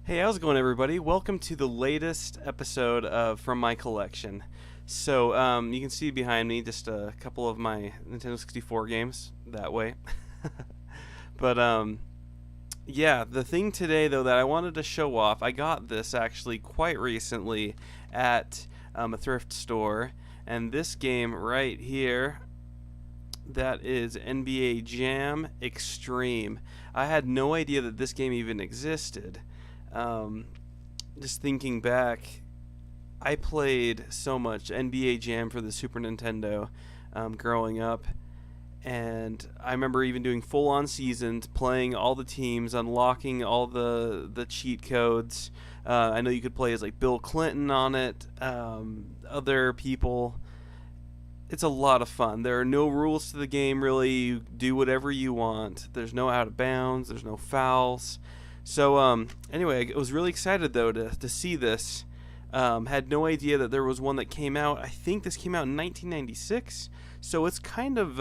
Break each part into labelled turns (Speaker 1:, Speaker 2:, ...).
Speaker 1: Hey, how's it going, everybody? Welcome to the latest episode of From My Collection. So, you can see behind me just a couple of my Nintendo 64 games that way. But, yeah, the thing today, though, that I wanted to show off, I got this actually quite recently at a thrift store. And this game right here, that is NBA Jam Xtreme. I had no idea that this game even existed. Um, just thinking back, I played so much NBA Jam for the Super Nintendo growing up, and I remember even doing full-on seasons, playing all the teams, unlocking all the cheat codes. I know you could play as like Bill Clinton on it, other people. It's a lot of fun. There are no rules to the game, really. You do whatever you want. There's no out of bounds. There's no fouls. So, anyway, I was really excited, though, to see this. Had no idea that there was one that came out. I think this came out in 1996. So it's kind of,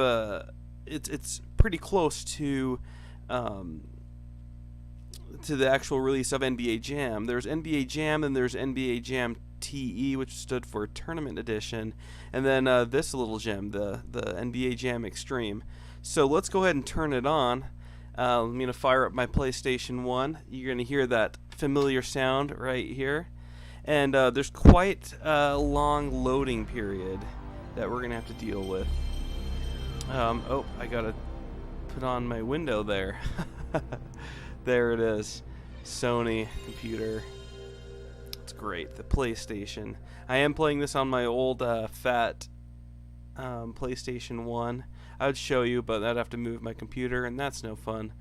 Speaker 1: it's pretty close to the actual release of NBA Jam. There's NBA Jam, and there's NBA Jam TE, which stood for Tournament Edition, and then this little gem, the NBA Jam Xtreme. So let's go ahead and turn it on. I'm going to fire up my PlayStation 1. You're going to hear that familiar sound right here. And there's quite a long loading period that we're going to have to deal with. Oh, I got to put on my window there. There it is. Sony computer. It's great. The PlayStation. I am playing this on my old fat PlayStation 1. I would show you, but I'd have to move my computer, and that's no fun.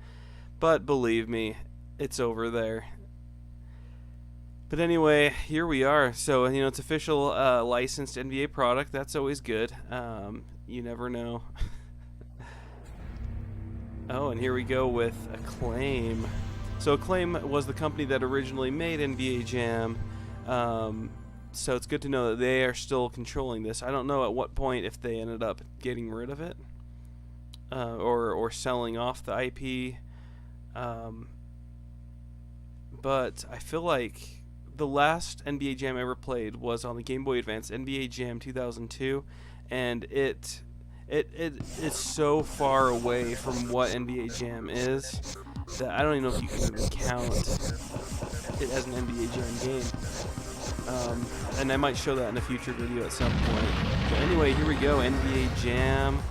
Speaker 1: But believe me, it's over there. But anyway, here we are. So, it's official licensed NBA product. That's always good. You never know. Oh, and here we go with Acclaim. So Acclaim was the company that originally made NBA Jam. So it's good to know that they are still controlling this. I don't know at what point if they ended up getting rid of it. Or selling off the IP, but I feel like the last NBA Jam I ever played was on the Game Boy Advance, NBA Jam 2002, and it is so far away from what NBA Jam is that I don't even know if you can even count it as an NBA Jam game. And I might show that in a future video at some point. But anyway, here we go, NBA Jam.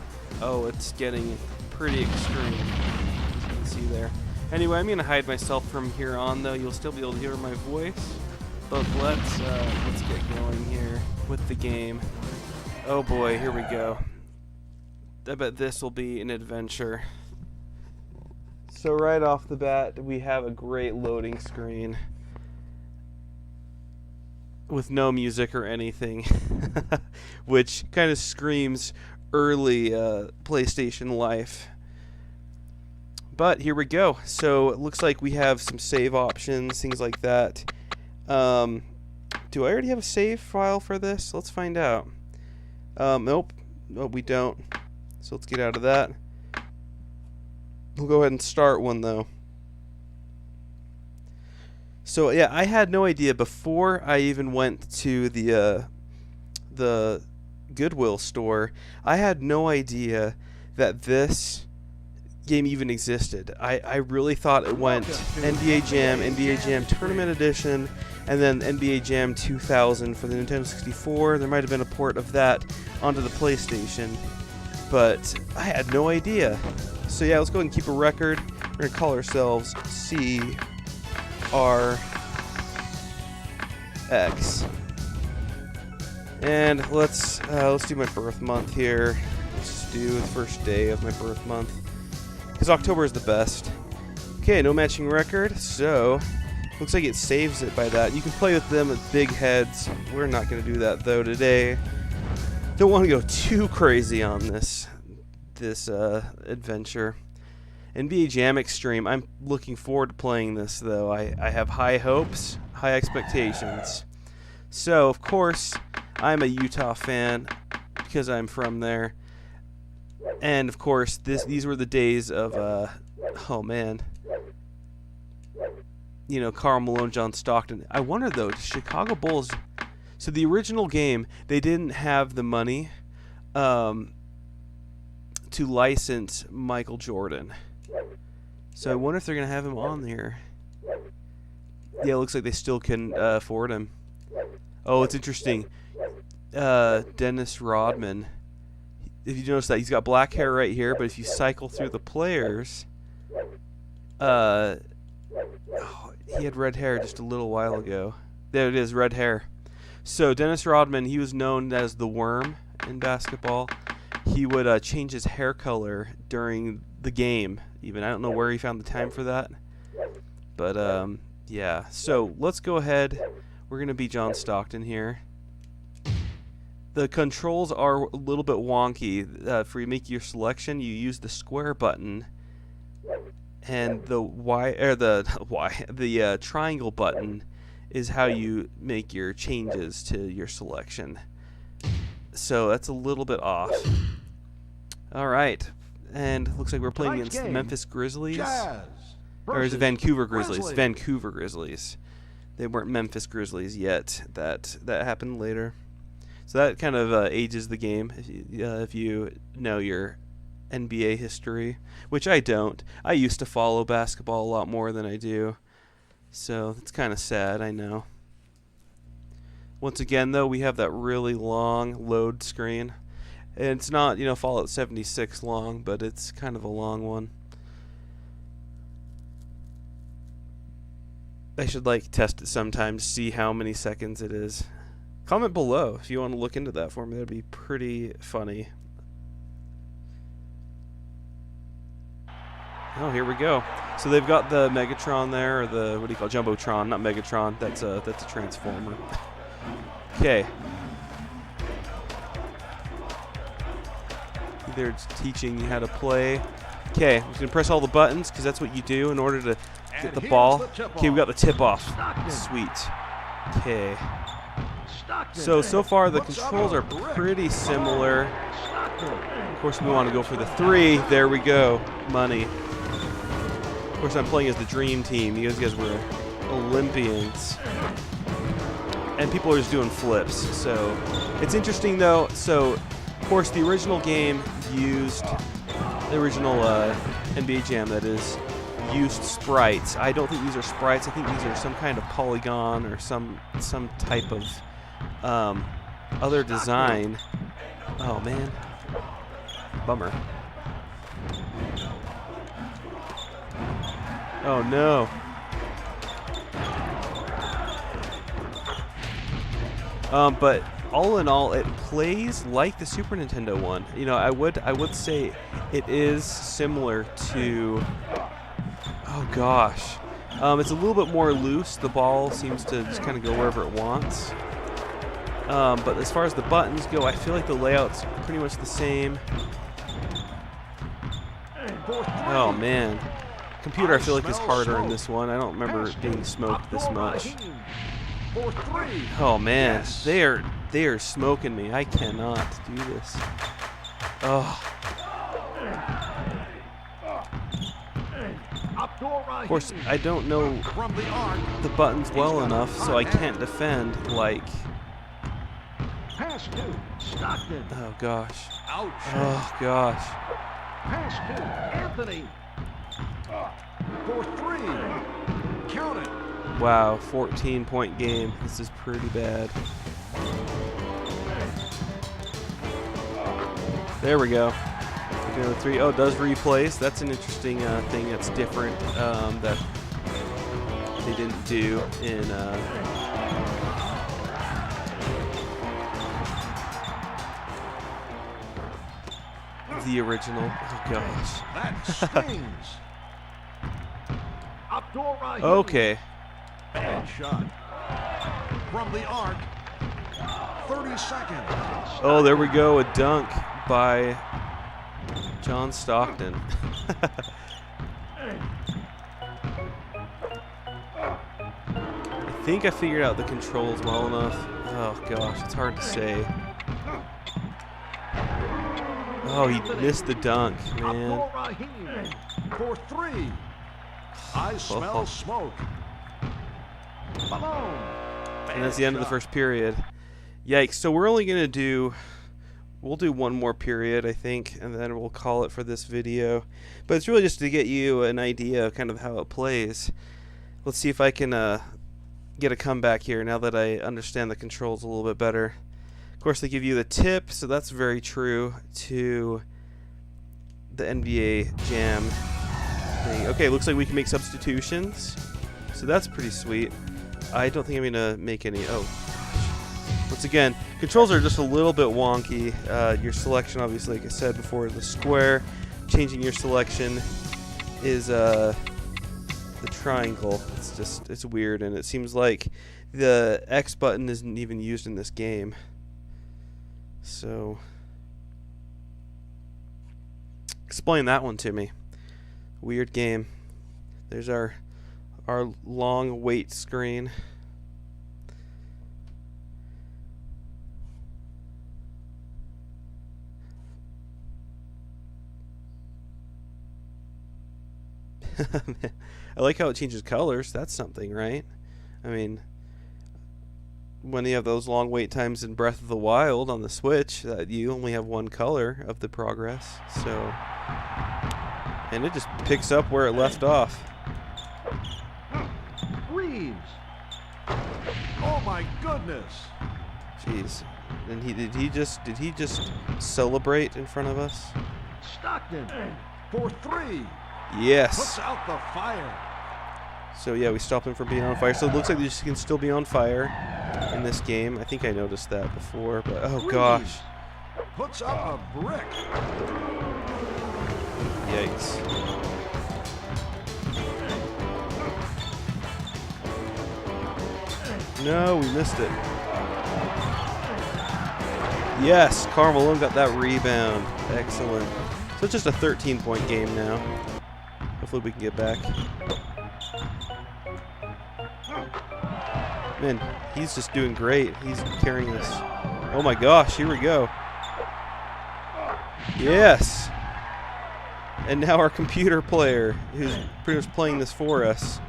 Speaker 1: Oh, it's getting pretty extreme, as you can see there. Anyway, I'm going to hide myself from here on, though. You'll still be able to hear my voice. But let's get going here with the game. Oh boy, here we go. I bet this will be an adventure. So right off the bat, we have a great loading screen with no music or anything, which kind of screams early PlayStation life. But here we go. So it looks like we have some save options, things like that. Do I already have a save file for this? Let's find out. Nope, we don't. So let's get out of that. We'll go ahead and start one, though. So yeah, I had no idea before I even went to the Goodwill store. I had no idea that this game even existed. I really thought it went NBA Jam Tournament Edition, and then NBA Jam 2000 for the Nintendo 64. There might have been a port of that onto the PlayStation, but I had no idea. So yeah, let's go ahead and keep a record. We're going to call ourselves CRX. And let's do my birth month here. Let's do the first day of my birth month, because October is the best. Okay, no matching record, so looks like it saves it by that. You can play with them with big heads. We're not going to do that though today. Don't want to go too crazy on this adventure. NBA Jam Xtreme. I'm looking forward to playing this though. I have high hopes, high expectations. So of course, I'm a Utah fan because I'm from there. And of course, these were the days of oh man. you know, Karl Malone, John Stockton. I wonder though, do Chicago Bulls? So the original game, they didn't have the money to license Michael Jordan. So I wonder if they're gonna have him on there. Yeah, it looks like they still can afford him. Oh, it's interesting. Dennis Rodman. If you notice that, he's got black hair right here, but if you cycle through the players, oh, he had red hair just a little while ago. There it is, red hair. So Dennis Rodman, he was known as the Worm in basketball. He would change his hair color during the game. Even I don't know where he found the time for that, but yeah. So let's go ahead. We're gonna be John Stockton here. The controls are a little bit wonky. For you make your selection, you use the square button, and the the triangle button is how you make your changes to your selection. So that's a little bit off. All right, and looks like we're playing against the Memphis Grizzlies, or is it Vancouver Grizzlies? Vancouver Grizzlies. They weren't Memphis Grizzlies yet. That happened later. So that kind of ages the game if you know your NBA history, which I don't. I used to follow basketball a lot more than I do, so it's kind of sad, I know. Once again, though, we have that really long load screen. And it's not, you know, Fallout 76 long, but it's kind of a long one. I should test it sometime to see how many seconds it is. Comment below if you want to look into that for me. That'd be pretty funny. Oh, here we go. So they've got the Megatron there, or the, what do you call it? Jumbotron, not Megatron. That's a Transformer. Okay. They're teaching you how to play. Okay, I'm just going to press all the buttons because that's what you do in order to get the ball. Okay, we got the tip-off. Sweet. Okay. So far the controls are pretty similar. Of course, we want to go for the 3. There we go. Money. Of course, I'm playing as the Dream Team. You guys were Olympians. And people are just doing flips. So it's interesting, though. So, of course, the original game used, the original NBA Jam, that is, used sprites. I don't think these are sprites. I think these are some kind of polygon or some type of other design. Oh man, bummer. Oh no. But all in all, it plays like the Super Nintendo one. You know, I would say it is similar to. Oh gosh, it's a little bit more loose. The ball seems to just kind of go wherever it wants. But as far as the buttons go, I feel like the layout's pretty much the same. Oh man, computer I feel like is harder in this one. I don't remember it being smoked this much. Oh man, they are smoking me. I cannot do this. Oh. Of course, I don't know the buttons well enough, so I can't defend like. Oh gosh. Oh gosh.
Speaker 2: Pass to Anthony. For 3. Count it.
Speaker 1: Wow, 14-point game. This is pretty bad. There we go. Another 3. Oh, it does replace. That's an interesting thing that's different that they didn't do in the original. Oh gosh.
Speaker 2: That stings.
Speaker 1: Okay.
Speaker 2: Bad shot. From the arc. 30 seconds.
Speaker 1: Oh, there we go. A dunk by John Stockton. I think I figured out the controls well enough. Oh gosh, it's hard to say. Oh, he missed the dunk, man.
Speaker 2: For 3. I smell smoke. Malone.
Speaker 1: And that's the end of the first period. Yikes. So we're only going to do... We'll do one more period, I think, and then we'll call it for this video. But it's really just to get you an idea of kind of how it plays. Let's see if I can get a comeback here now that I understand the controls a little bit better. Of course, they give you the tip, so that's very true to the NBA Jam thing. Okay, looks like we can make substitutions, so that's pretty sweet. I don't think I'm going to make any... Oh. Once again, controls are just a little bit wonky. Your selection, obviously, like I said before, the square. Changing your selection is the triangle. It's weird, and it seems like the X button isn't even used in this game. So, explain that one to me. Weird game. There's our long wait screen. I like how it changes colors. That's something, right? I mean, when you have those long wait times in Breath of the Wild on the Switch, you only have one color of the progress. So, and it just picks up where it left off.
Speaker 2: Reeves. Oh my goodness.
Speaker 1: Jeez. And did he just celebrate in front of us?
Speaker 2: Stockton for three.
Speaker 1: Yes.
Speaker 2: Puts out the fire.
Speaker 1: So yeah, we stopped him from being on fire. So it looks like they just can still be on fire in this game. I think I noticed that before, but oh gosh.
Speaker 2: Puts up a brick.
Speaker 1: Yikes. No, we missed it. Yes, Karl Malone got that rebound. Excellent. So it's just a 13-point game now. Hopefully we can get back. Man, he's just doing great. He's carrying us. Oh my gosh, here we go. Yes. And now our computer player, who's pretty much playing this for us,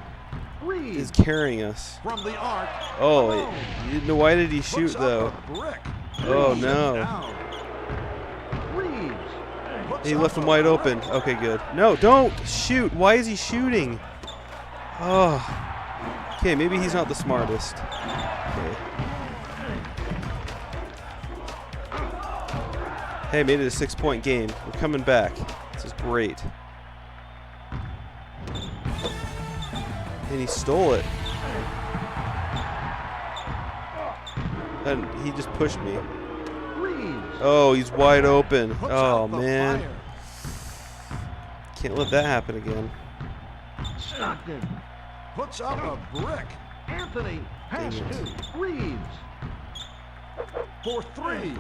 Speaker 1: is carrying us.
Speaker 2: From the arc.
Speaker 1: Oh, why did he shoot though? Oh no. He left him wide open. Okay, good. No, don't shoot. Why is he shooting? Oh. Okay, maybe he's not the smartest. Okay. Hey, made it a 6-point game. We're coming back. This is great. And he stole it. And he just pushed me. Oh, he's wide open. Oh, man. Can't let that happen again.
Speaker 2: Stockton puts up a brick. Anthony has two. Reeves for three.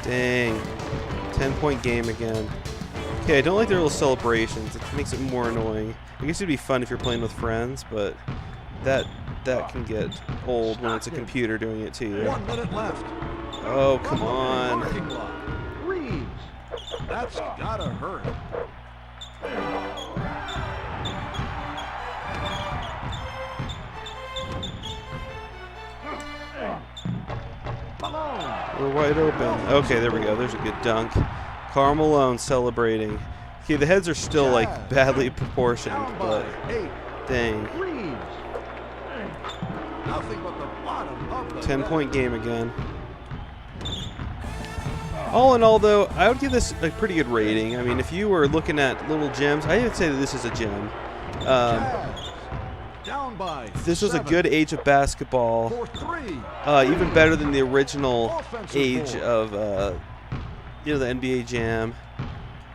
Speaker 1: Dang. 10-point game again. Okay, I don't like their little celebrations. It makes it more annoying. I guess it'd be fun if you're playing with friends, but that can get old when it's a computer doing it to you.
Speaker 2: 1 minute left.
Speaker 1: Oh, come on.
Speaker 2: Reeves. That's gotta hurt.
Speaker 1: We're wide open. Okay, there we go. There's a good dunk. Karl Malone celebrating. Okay, the heads are still like badly proportioned, but dang. 10-point game again. All in all, though, I would give this a pretty good rating. I mean, if you were looking at little gems, I would say that this is a gem. This was a good age of basketball, even better than the original age of the NBA Jam.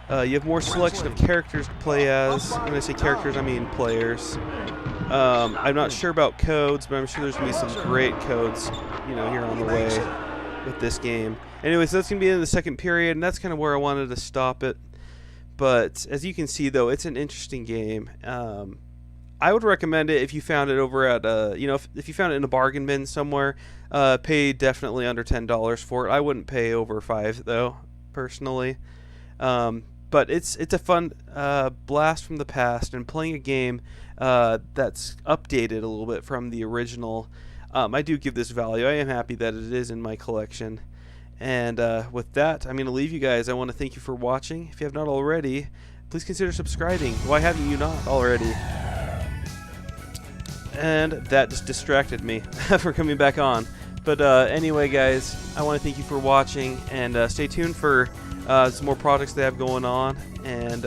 Speaker 1: You have more selection of characters to play as. When I say characters, I mean players. I'm not sure about codes, but I'm sure there's going to be some great codes, here on the way with this game. Anyways, that's going to be in the second period, and that's kind of where I wanted to stop it. But as you can see, though, it's an interesting game. I would recommend it if you found it over at, if you found it in a bargain bin somewhere. Pay definitely under $10 for it. I wouldn't pay over $5 though, personally. But it's a fun blast from the past, and playing a game that's updated a little bit from the original. I do give this value. I am happy that it is in my collection. And with that, I'm going to leave you guys. I want to thank you for watching. If you have not already, please consider subscribing. Why haven't you not already? And that just distracted me for coming back on. But anyway, guys, I want to thank you for watching, and stay tuned for some more projects they have going on, and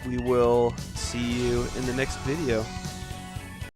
Speaker 1: we will see you in the next video.